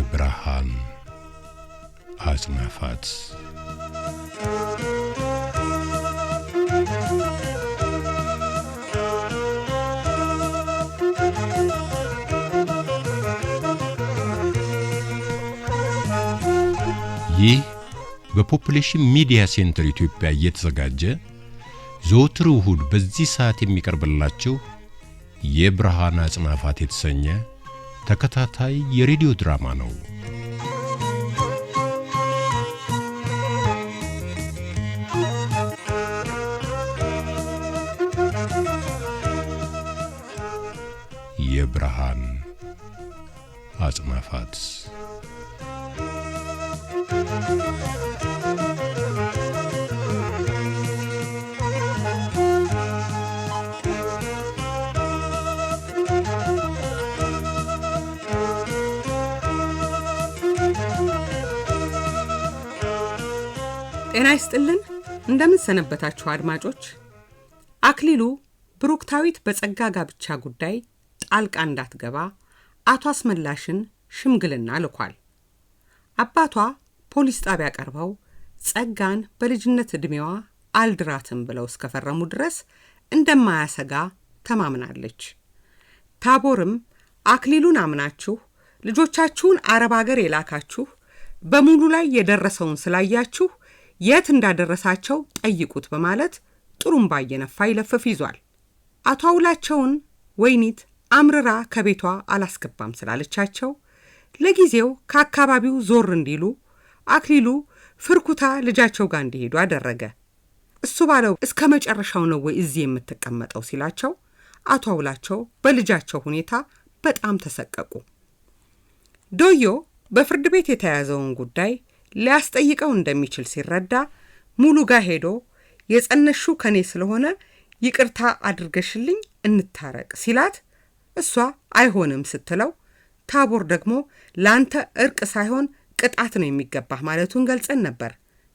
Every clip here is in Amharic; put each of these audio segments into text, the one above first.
የብርሃን አጽናፋት ይህ በፖፑሌሽን ሚዲያ ሴንተር ኢትዮጵያ እየተዘጋጀ ዘወትር እሁድ በዚህ ሰዓት የሚቀርብላችሁ የብርሃን አጽናፋት የተሰኘ ተከታታይ የሬዲዮ ድራማ ነው። የብርሃን አጽናፋት ጤና ይስጥልን እንደምን ሰነበታችሁ አድማጮች። አክሊሉ ብሩክታዊት በጸጋ ጋብቻ ጉዳይ ጣልቃ እንዳትገባ አቶ አስመላሽን ሽምግልና ልኳል። አባቷ ፖሊስ ጣቢያ ቀርበው ጸጋን በልጅነት ዕድሜዋ አልድራትም ብለው እስከፈረሙ ድረስ እንደማያሰጋ ተማምናለች። ታቦርም አክሊሉን አምናችሁ ልጆቻችሁን አረብ አገር የላካችሁ በሙሉ ላይ የደረሰውን ስላያችሁ የት እንዳደረሳቸው ጠይቁት በማለት ጥሩምባ እየነፋ ይለፍፍ ይዟል። አቶ አውላቸውን ወይኒት አምርራ ከቤቷ አላስገባም ስላለቻቸው ለጊዜው ከአካባቢው ዞር እንዲሉ አክሊሉ ፍርኩታ ልጃቸው ጋር እንዲሄዱ አደረገ። እሱ ባለው እስከ መጨረሻው ነው ወይ እዚህ የምትቀመጠው ሲላቸው አቶ አውላቸው በልጃቸው ሁኔታ በጣም ተሰቀቁ። ዶዮ በፍርድ ቤት የተያዘውን ጉዳይ ሊያስጠይቀው እንደሚችል ሲረዳ ሙሉ ጋር ሄዶ የጸነሹ ከኔ ስለሆነ ይቅርታ አድርገሽልኝ እንታረቅ ሲላት እሷ አይሆንም ስትለው ታቦር ደግሞ ላንተ እርቅ ሳይሆን ቅጣት ነው የሚገባህ ማለቱን ገልጸን ነበር።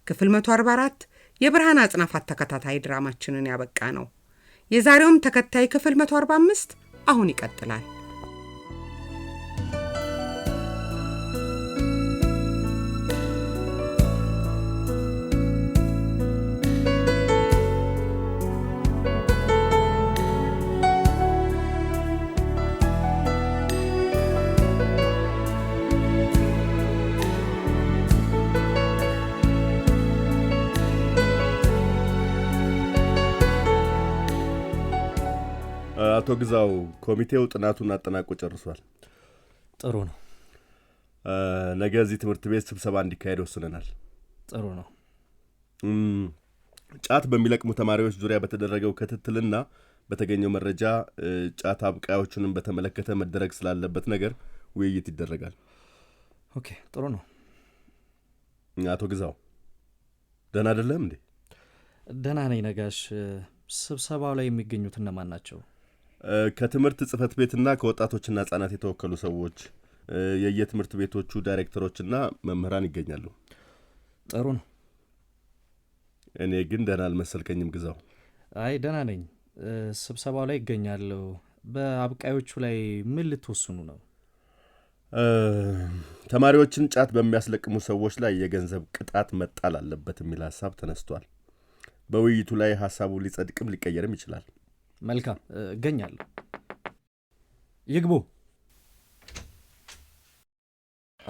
ክፍል 144 የብርሃን አጽናፋት ተከታታይ ድራማችንን ያበቃ ነው። የዛሬውም ተከታይ ክፍል 145 አሁን ይቀጥላል። አቶ ግዛው ኮሚቴው ጥናቱን አጠናቆ ጨርሷል። ጥሩ ነው። ነገ እዚህ ትምህርት ቤት ስብሰባ እንዲካሄድ ወስነናል። ጥሩ ነው። ጫት በሚለቅሙ ተማሪዎች ዙሪያ በተደረገው ክትትልና በተገኘው መረጃ ጫት አብቃዮቹንም በተመለከተ መደረግ ስላለበት ነገር ውይይት ይደረጋል። ኦኬ፣ ጥሩ ነው። አቶ ግዛው ደህና አይደለም እንዴ? ደህና ነኝ ነጋሽ። ስብሰባው ላይ የሚገኙት እነማን ናቸው? ከትምህርት ጽህፈት ቤትና ከወጣቶችና ህጻናት የተወከሉ ሰዎች፣ የየትምህርት ቤቶቹ ዳይሬክተሮችና መምህራን ይገኛሉ። ጥሩ ነው። እኔ ግን ደህና አልመሰልከኝም ግዛው። አይ ደህና ነኝ። ስብሰባው ላይ ይገኛለሁ። በአብቃዮቹ ላይ ምን ልትወስኑ ነው? ተማሪዎችን ጫት በሚያስለቅሙ ሰዎች ላይ የገንዘብ ቅጣት መጣል አለበት የሚል ሐሳብ ተነስቷል። በውይይቱ ላይ ሐሳቡ ሊጸድቅም ሊቀየርም ይችላል። መልካም፣ እገኛለሁ። ይግቡ።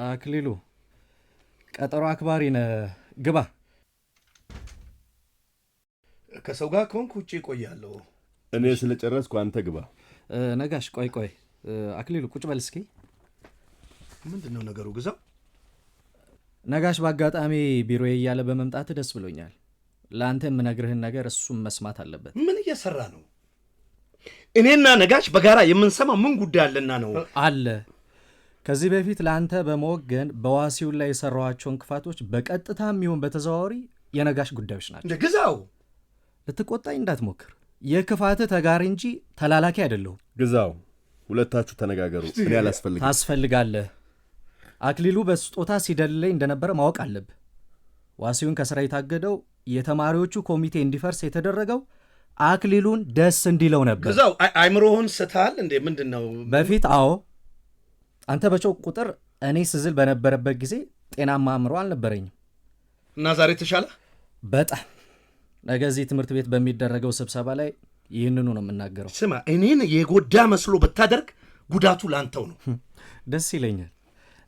አክሊሉ ቀጠሮ አክባሪ ነህ፣ ግባ። ከሰው ጋር ከሆንኩ ውጭ እቆያለሁ። እኔ ስለጨረስኩ አንተ ግባ። ነጋሽ ቆይ። አክሊሉ ቁጭ በል እስኪ። ምንድነው ነገሩ ግዛው? ነጋሽ በአጋጣሚ ቢሮዬ እያለ በመምጣት ደስ ብሎኛል። ለአንተ የምነግርህን ነገር እሱም መስማት አለበት። ምን እየሰራ ነው? እኔና ነጋሽ በጋራ የምንሰማ ምን ጉዳይ አለና ነው? አለ። ከዚህ በፊት ለአንተ በመወገን በዋሲው ላይ የሰራኋቸውን ክፋቶች በቀጥታም ይሁን በተዘዋዋሪ የነጋሽ ጉዳዮች ናቸው። ግዛው ልትቆጣኝ እንዳትሞክር። የክፋትህ ተጋሪ እንጂ ተላላኪ አይደለሁም። ግዛው ሁለታችሁ ተነጋገሩ። እኔ አላስፈልግም። ታስፈልጋለህ። አክሊሉ በስጦታ ሲደልለኝ እንደነበረ ማወቅ አለብህ። ዋሲውን ከስራ የታገደው የተማሪዎቹ ኮሚቴ እንዲፈርስ የተደረገው አክሊሉን ደስ እንዲለው ነበር። ግዛው አይምሮህን ስተሃል እንዴ? ምንድነው? በፊት አዎ፣ አንተ በጮክ ቁጥር እኔ ስዝል በነበረበት ጊዜ ጤናማ አእምሮ አልነበረኝም። እና ዛሬ ተሻለ? በጣም ነገ እዚህ ትምህርት ቤት በሚደረገው ስብሰባ ላይ ይህንኑ ነው የምናገረው። ስማ፣ እኔን የጎዳ መስሎ ብታደርግ ጉዳቱ ላንተው ነው። ደስ ይለኛል።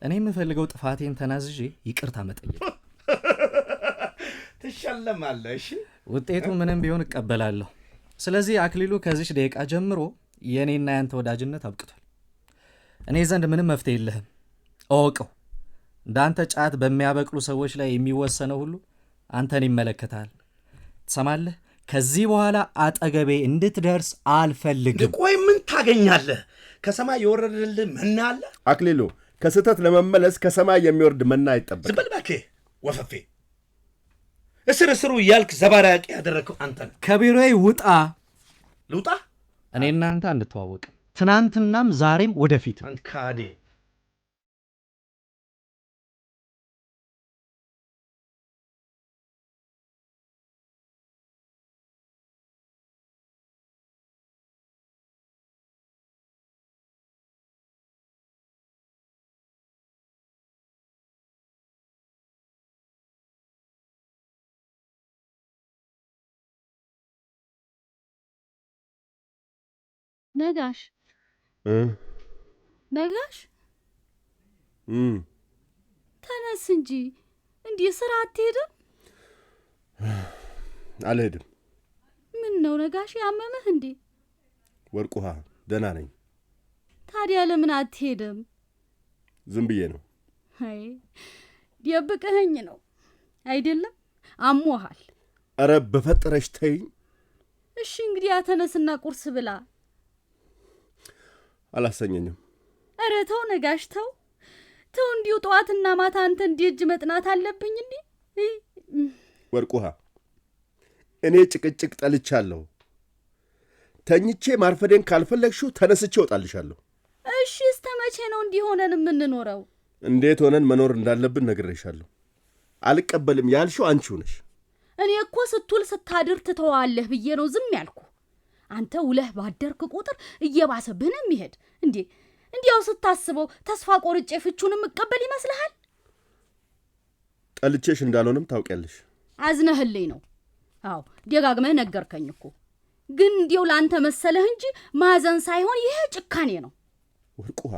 እኔ የምፈልገው ጥፋቴን ተናዝዤ ይቅርታ መጠየቅ። ትሸለማለህ። እሺ፣ ውጤቱ ምንም ቢሆን እቀበላለሁ። ስለዚህ አክሊሉ ከዚች ደቂቃ ጀምሮ የእኔና ያንተ ወዳጅነት አብቅቷል። እኔ ዘንድ ምንም መፍትሄ የለህም፣ እወቀው። እንዳንተ ጫት በሚያበቅሉ ሰዎች ላይ የሚወሰነው ሁሉ አንተን ይመለከታል። ትሰማለህ? ከዚህ በኋላ አጠገቤ እንድትደርስ አልፈልግም። ቆይ ምን ታገኛለህ? ከሰማይ የወረደልህ መና አለ? አክሊሉ፣ ከስህተት ለመመለስ ከሰማይ የሚወርድ መና አይጠበቅም። ዝም በል እባክህ ወፈፌ። እስር እስሩ እያልክ ዘባራቂ ያደረግከው አንተ ነህ። ከቢሮዬ ውጣ። ልውጣ? እኔ እናንተ አንተዋወቅም፣ ትናንትናም ዛሬም ወደፊት። አንተ ካዴ። ነጋሽ ነጋሽ፣ ተነስ እንጂ። እንዲህ ስራ አትሄድም? አልሄድም። ምን ነው ነጋሽ፣ ያመመህ እንዴ? ወርቅ ውሃ፣ ደህና ነኝ። ታዲያ ለምን አትሄድም? ዝም ብዬ ነው። አይ ደብቀኸኝ ነው አይደለም? አሞሃል። ኧረ በፈጠረሽ ተይኝ። እሺ እንግዲህ ተነስና ቁርስ ብላ። አላሰኘኝም። ኧረ ተው ነጋሽ፣ ተው ተው። እንዲሁ ጠዋትና ማታ አንተ እንዲህ እጅ መጥናት አለብኝ እንዴ? ወርቅ ውሃ፣ እኔ ጭቅጭቅ ጠልቻለሁ። ተኝቼ ማርፈዴን ካልፈለግሽው ተነስቼ እወጣልሻለሁ። እሺ እስከ መቼ ነው እንዲህ ሆነን የምንኖረው? እንዴት ሆነን መኖር እንዳለብን ነግሬሻለሁ። አልቀበልም ያልሽው አንቺው ነሽ። እኔ እኮ ስትውል ስታድር ትተዋለህ ብዬ ነው ዝም ያልኩ። አንተ ውለህ ባደርክ ቁጥር እየባሰብህ ነው የሚሄድ። እንዲያው ስታስበው ተስፋ ቆርጬ ፍቹን የምቀበል ይመስልሃል? ጠልቼሽ እንዳልሆንም ታውቂያለሽ። አዝነህልኝ ነው። አዎ ደጋግመህ ነገርከኝ እኮ። ግን እንዲያው ለአንተ መሰለህ እንጂ ማዘን ሳይሆን ይሄ ጭካኔ ነው። ወርቅ ውሃ፣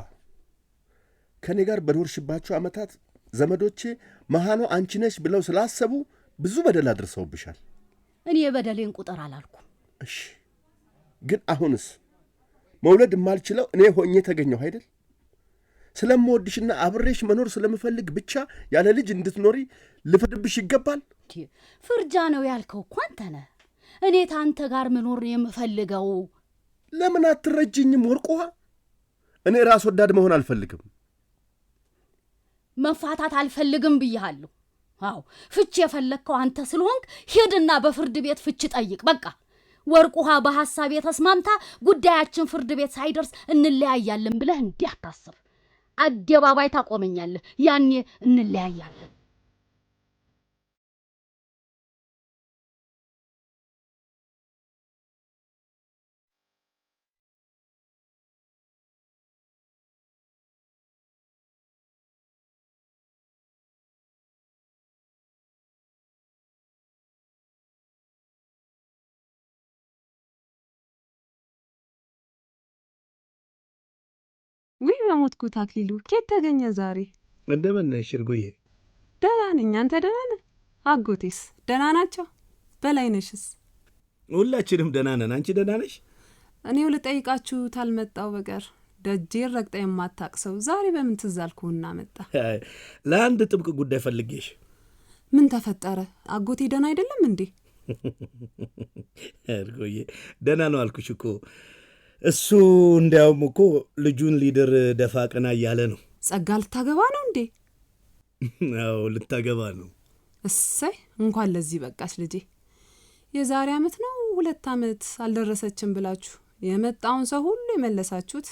ከእኔ ጋር በኖርሽባቸው ዓመታት ዘመዶቼ መሃኗ አንቺ ነሽ ብለው ስላሰቡ ብዙ በደል አድርሰውብሻል። እኔ የበደሌን ቁጥር አላልኩም። እሺ፣ ግን አሁንስ መውለድ የማልችለው እኔ ሆኜ ተገኘሁ አይደል? ስለምወድሽና አብሬሽ መኖር ስለምፈልግ ብቻ ያለ ልጅ እንድትኖሪ ልፍርድብሽ ይገባል? ፍርጃ ነው ያልከው እኮ አንተ ነህ። እኔ ታንተ ጋር መኖር የምፈልገው። ለምን አትረጅኝም ወርቅ ውሃ? እኔ ራስ ወዳድ መሆን አልፈልግም። መፋታት አልፈልግም ብያለሁ። አዎ ፍች የፈለግከው አንተ ስለሆንክ ሂድና በፍርድ ቤት ፍች ጠይቅ። በቃ ወርቅ ውሃ በሐሳብ የተስማምታ ጉዳያችን ፍርድ ቤት ሳይደርስ እንለያያለን ብለህ እንዲህ አታስብ። አደባባይ ታቆመኛለህ፣ ያኔ እንለያያለን። ውይ በሞትኩት አክሊሉ፣ ኬት ተገኘ ዛሬ? እንደምን ነሽ እርጉዬ? ደህና ነኝ። አንተ ደህና ነህ? አጎቴስ ደህና ናቸው? በላይነሽስ? ሁላችንም ደህና ነን። አንቺ ደህና ነሽ? እኔው ልጠይቃችሁ ታልመጣው በቀር ደጄን ረግጣ የማታቅ ሰው ዛሬ በምን ትዝ አልኩህና መጣ? ለአንድ ጥብቅ ጉዳይ ፈልጌሽ። ምን ተፈጠረ? አጎቴ ደህና አይደለም እንዴ? እርጉዬ ደህና ነው አልኩሽ እኮ። እሱ እንዲያውም እኮ ልጁን ሊድር ደፋ ቀና እያለ ነው። ጸጋ ልታገባ ነው እንዴ? አዎ ልታገባ ነው። እሰይ እንኳን ለዚህ በቃሽ ልጄ። የዛሬ ዓመት ነው 2 ዓመት አልደረሰችም ብላችሁ የመጣውን ሰው ሁሉ የመለሳችሁት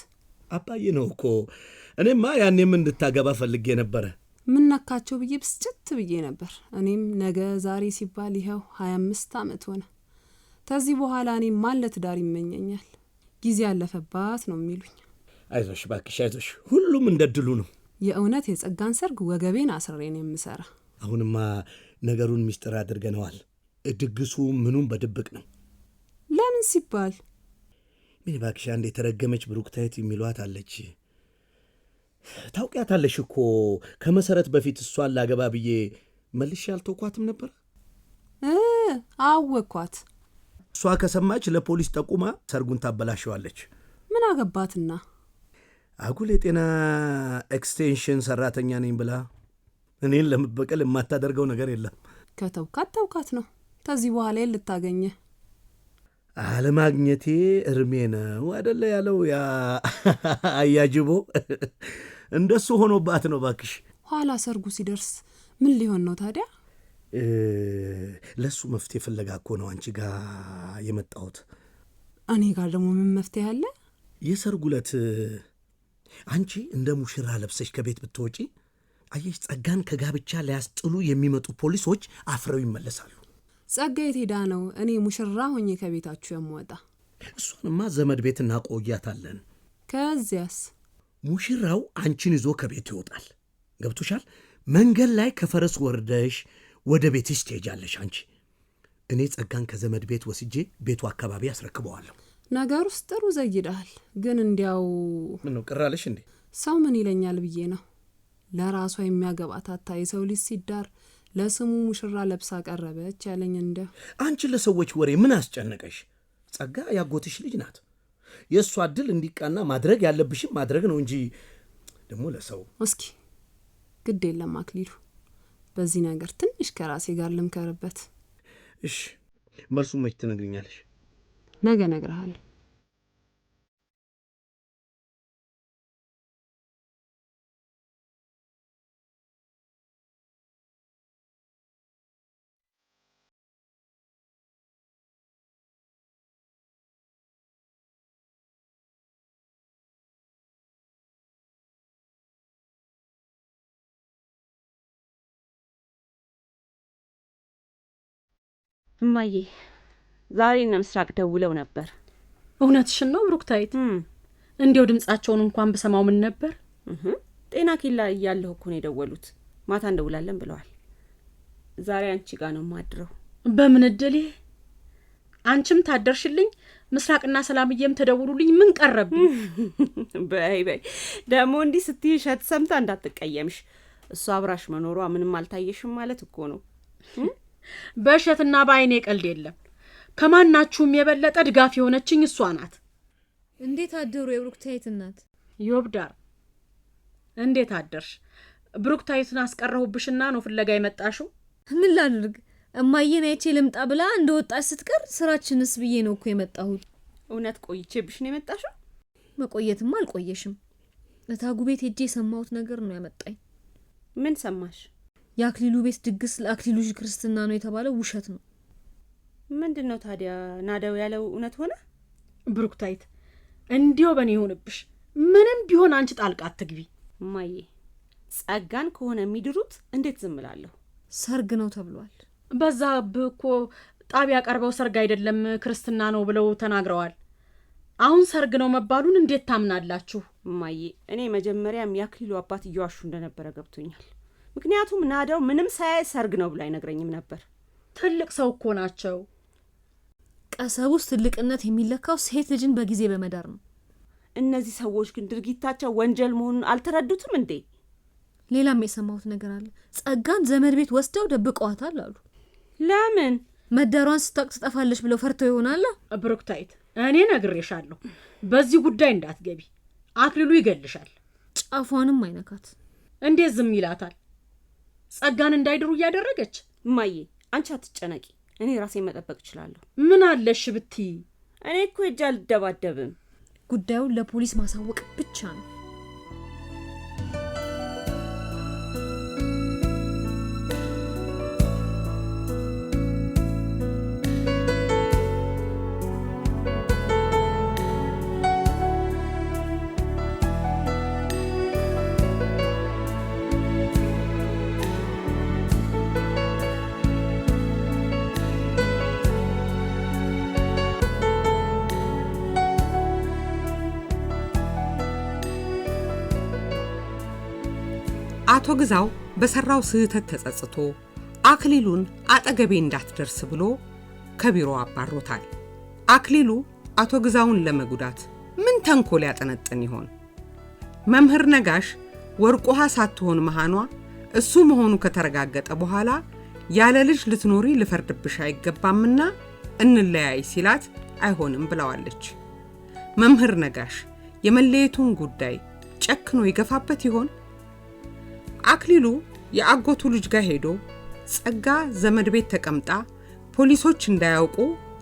አባዬ ነው እኮ። እኔማ ያኔም እንድታገባ ፈልጌ ነበረ። ምን ነካቸው ብዬ ብስጭት ብዬ ነበር። እኔም ነገ ዛሬ ሲባል ይኸው 25 ዓመት ሆነ። ከዚህ በኋላ እኔም ማን ለትዳር ይመኘኛል? ጊዜ ያለፈባት ነው የሚሉኝ። አይዞሽ ባክሽ አይዞሽ፣ ሁሉም እንደድሉ ነው። የእውነት የጸጋን ሰርግ ወገቤን አስሬ ነው የምሰራ። አሁንማ ነገሩን ሚስጥር አድርገነዋል። ድግሱ ምኑም በድብቅ ነው። ለምን ሲባል? ምን እባክሽ፣ አንድ የተረገመች ብሩክታይት የሚሏት አለች። ታውቂያታለሽ እኮ። ከመሰረት በፊት እሷን ላገባ ብዬ መልሼ አልተውኳትም ነበር። አወኳት። እሷ ከሰማች ለፖሊስ ጠቁማ ሰርጉን ታበላሸዋለች። ምን አገባትና? አጉል የጤና ኤክስቴንሽን ሰራተኛ ነኝ ብላ እኔን ለመበቀል የማታደርገው ነገር የለም። ከተውካት ተውካት ነው። ከዚህ በኋላ ልታገኘ አለማግኘቴ እርሜ ነው አደለ ያለው ያ አያጅቦ። እንደሱ ሆኖባት ነው ባክሽ። ኋላ ሰርጉ ሲደርስ ምን ሊሆን ነው ታዲያ? ለሱ መፍትሄ ፍለጋ እኮ ነው አንቺ ጋር የመጣሁት። እኔ ጋር ደግሞ ምን መፍትሄ አለ? የሰርጉ ዕለት አንቺ እንደ ሙሽራ ለብሰሽ ከቤት ብትወጪ፣ አየሽ፣ ጸጋን ከጋብቻ ሊያስጥሉ የሚመጡ ፖሊሶች አፍረው ይመለሳሉ። ጸጋ የት ሄዳ ነው እኔ ሙሽራ ሆኜ ከቤታችሁ የምወጣ? እሷንማ ዘመድ ቤት እናቆያታለን። ከዚያስ? ሙሽራው አንቺን ይዞ ከቤት ይወጣል። ገብቶሻል? መንገድ ላይ ከፈረስ ወርደሽ ወደ ቤትሽ ትሄጃለሽ አንቺ። እኔ ጸጋን ከዘመድ ቤት ወስጄ ቤቱ አካባቢ አስረክበዋለሁ። ነገር ውስጥ ጥሩ ዘይዳል። ግን እንዲያው ምን ነው ቅር አለሽ እንዴ? ሰው ምን ይለኛል ብዬ ነው። ለራሷ የሚያገባት አታ የሰው ልጅ ሲዳር ለስሙ ሙሽራ ለብሳ ቀረበች ያለኝ። እንደ አንቺ ለሰዎች ወሬ ምን አስጨነቀሽ? ጸጋ ያጎትሽ ልጅ ናት። የእሷ ዕድል እንዲቃና ማድረግ ያለብሽም ማድረግ ነው እንጂ ደግሞ ለሰው። እስኪ ግድ የለም አክሊሉ፣ በዚህ ነገር ትንሽ ከራሴ ጋር ልምከርበት። እሺ፣ መልሱን መች ትነግሪኛለሽ? ነገ እነግርሃለሁ። እማዬ ዛሬ እነ ምስራቅ ደውለው ነበር። እውነትሽን ነው ብሩክታይት? እንዲያው ድምጻቸውን እንኳን ብሰማው ምን ነበር። ጤና ኬላ እያለሁ እኮ ነው የደወሉት። ማታ እንደውላለን ብለዋል። ዛሬ አንቺ ጋር ነው ማድረው። በምን እድሌ! አንቺም ታደርሽልኝ፣ ምስራቅና ሰላምዬም ተደውሉልኝ። ምን ቀረብኝ? በይ ደግሞ እንዲህ ስትይ እሸት ሰምታ እንዳትቀየምሽ። እሷ አብራሽ መኖሯ ምንም አልታየሽም ማለት እኮ ነው። በእሸትና በአይኔ ቀልድ የለም። ከማናችሁም የበለጠ ድጋፍ የሆነችኝ እሷ ናት። እንዴት አደሩ የብሩክታይት እናት? ዮብዳር እንዴት አደርሽ? ብሩክታይትን አስቀረሁብሽና ነው ፍለጋ የመጣሽው? ምን ላድርግ? እማዬን አይቼ ልምጣ ብላ እንደወጣች ስትቀር ስራችንስ ብዬ ነው እኮ የመጣሁት። እውነት ቆይቼብሽ ነው የመጣሽው? መቆየትማ አልቆየሽም። እታጉ ቤት ሄጄ የሰማሁት ነገር ነው ያመጣኝ። ምን ሰማሽ? የአክሊሉ ቤት ድግስ ለአክሊሉ ክርስትና ነው የተባለው ውሸት ነው። ምንድን ነው ታዲያ? ናዳው ያለው እውነት ሆነ? ብሩክታይት እንዲያው በእኔ ይሆንብሽ። ምንም ቢሆን አንቺ ጣልቃ አትግቢ። እማዬ ጸጋን ከሆነ የሚድሩት እንዴት ዝም እላለሁ? ሰርግ ነው ተብሏል። በዛ እኮ ጣቢያ ቀርበው ሰርግ አይደለም ክርስትና ነው ብለው ተናግረዋል። አሁን ሰርግ ነው መባሉን እንዴት ታምናላችሁ? እማዬ እኔ መጀመሪያም የአክሊሉ አባት እየዋሹ እንደነበረ ገብቶኛል። ምክንያቱም ናዳው ምንም ሳያይ ሰርግ ነው ብሎ አይነግረኝም ነበር። ትልቅ ሰው እኮ ናቸው። ቀሰብ ውስጥ ትልቅነት የሚለካው ሴት ልጅን በጊዜ በመዳር ነው። እነዚህ ሰዎች ግን ድርጊታቸው ወንጀል መሆኑን አልተረዱትም እንዴ? ሌላም የሰማሁት ነገር አለ። ጸጋን ዘመድ ቤት ወስደው ደብቀዋታል አሉ። ለምን? መዳሯን ስታውቅ ትጠፋለች ብለው ፈርተው ይሆናል። ብሩክታይት እኔ ነግሬሻለሁ፣ በዚህ ጉዳይ እንዳትገቢ። አክሊሉ ይገልሻል። ጫፏንም አይነካት። እንዴት ዝም ይላታል? ጸጋን እንዳይድሩ እያደረገች። እማዬ አንቺ አትጨነቂ፣ እኔ ራሴን መጠበቅ እችላለሁ። ምን አለሽ ብትይ? እኔ እኮ ሄጄ አልደባደብም። ጉዳዩን ለፖሊስ ማሳወቅ ብቻ ነው። አቶ ግዛው በሰራው ስህተት ተጸጽቶ አክሊሉን አጠገቤ እንዳትደርስ ብሎ ከቢሮ አባሮታል። አክሊሉ አቶ ግዛውን ለመጉዳት ምን ተንኮል ያጠነጥን ይሆን? መምህር ነጋሽ ወርቁሃ ሳትሆን መሃኗ እሱ መሆኑ ከተረጋገጠ በኋላ ያለ ልጅ ልትኖሪ ልፈርድብሽ አይገባምና እንለያይ ሲላት አይሆንም ብለዋለች። መምህር ነጋሽ የመለየቱን ጉዳይ ጨክኖ ይገፋበት ይሆን? አክሊሉ የአጎቱ ልጅ ጋር ሄዶ ጸጋ ዘመድ ቤት ተቀምጣ ፖሊሶች እንዳያውቁ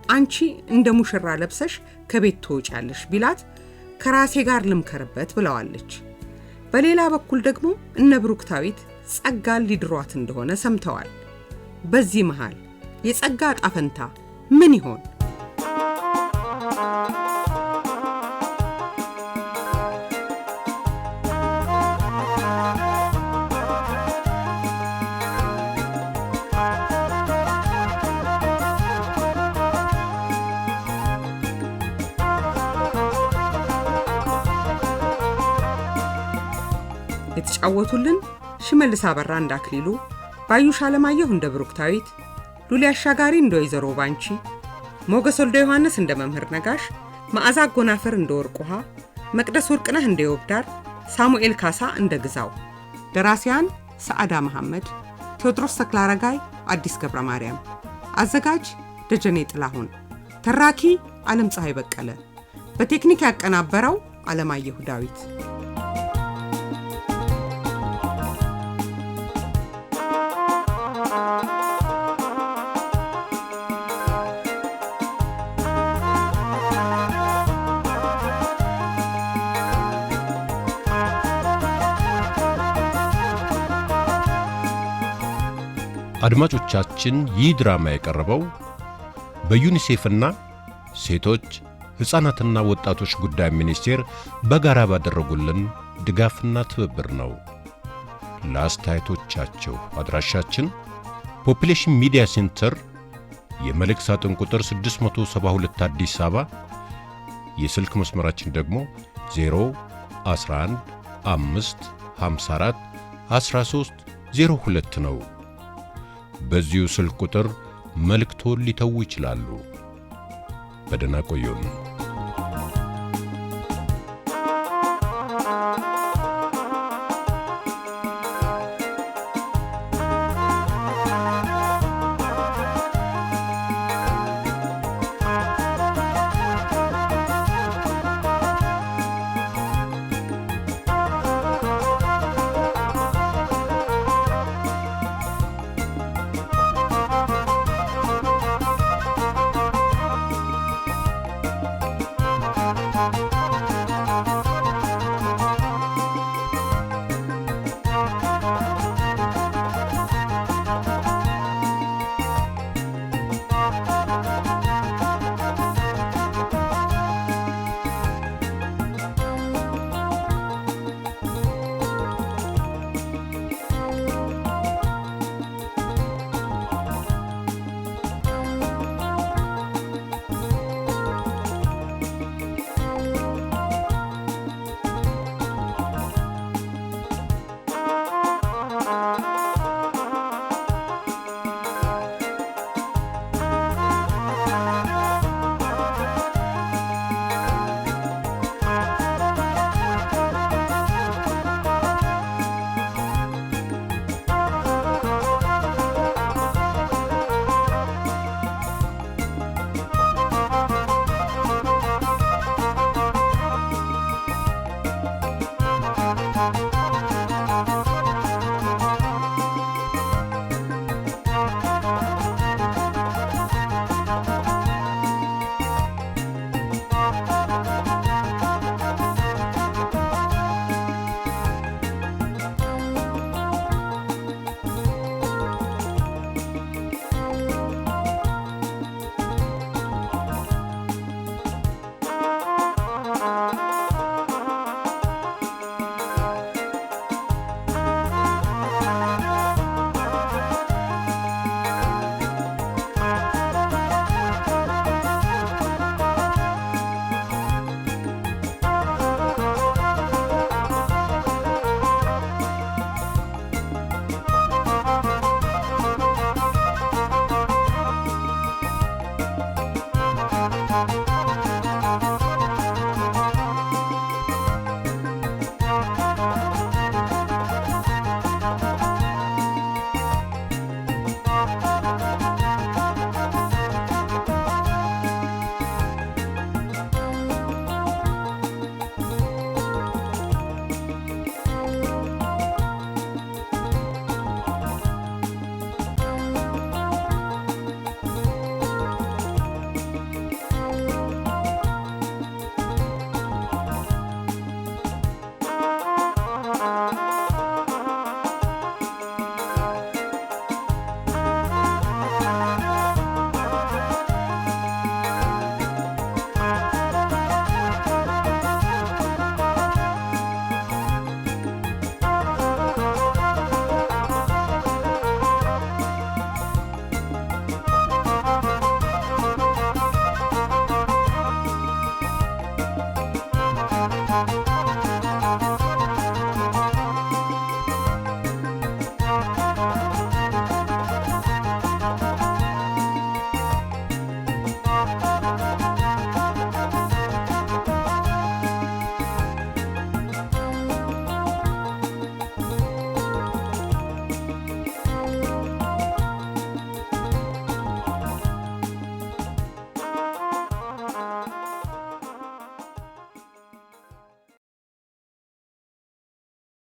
አንቺ እንደ ሙሽራ ለብሰሽ ከቤት ትወጫለሽ ቢላት ከራሴ ጋር ልምከርበት ብለዋለች። በሌላ በኩል ደግሞ እነ ብሩክታዊት ጸጋን ሊድሯት እንደሆነ ሰምተዋል። በዚህ መሃል የጸጋ ዕጣ ፈንታ ምን ይሆን? የተጫወቱልን ሽመልስ አበራ እንደ አክሊሉ፣ ባዩሽ አለማየሁ እንደ ብሩክታዊት፣ ሉሊ አሻጋሪ እንደ ወይዘሮ ባንቺ፣ ሞገስ ወልደ ዮሐንስ እንደ መምህር ነጋሽ፣ መዓዛ አጎናፍር እንደ ወርቁሃ፣ መቅደስ ወርቅነህ እንደ ዮብዳር፣ ሳሙኤል ካሳ እንደ ግዛው። ደራሲያን ሰዓዳ መሐመድ፣ ቴዎድሮስ ተክለአረጋይ፣ አዲስ ገብረ ማርያም። አዘጋጅ ደጀኔ ጥላሁን። ተራኪ ዓለም ፀሐይ በቀለ። በቴክኒክ ያቀናበረው አለማየሁ ዳዊት። አድማጮቻችን ይህ ድራማ የቀረበው በዩኒሴፍና ሴቶች ሕፃናትና ወጣቶች ጉዳይ ሚኒስቴር በጋራ ባደረጉልን ድጋፍና ትብብር ነው። ለአስተያየቶቻችሁ አድራሻችን ፖፑሌሽን ሚዲያ ሴንተር የመልእክት ሳጥን ቁጥር 672 አዲስ አበባ፣ የስልክ መስመራችን ደግሞ 011 554 1302 ነው። በዚሁ ስልክ ቁጥር መልእክቶን ሊተዉ ይችላሉ። በደህና ቆዩን።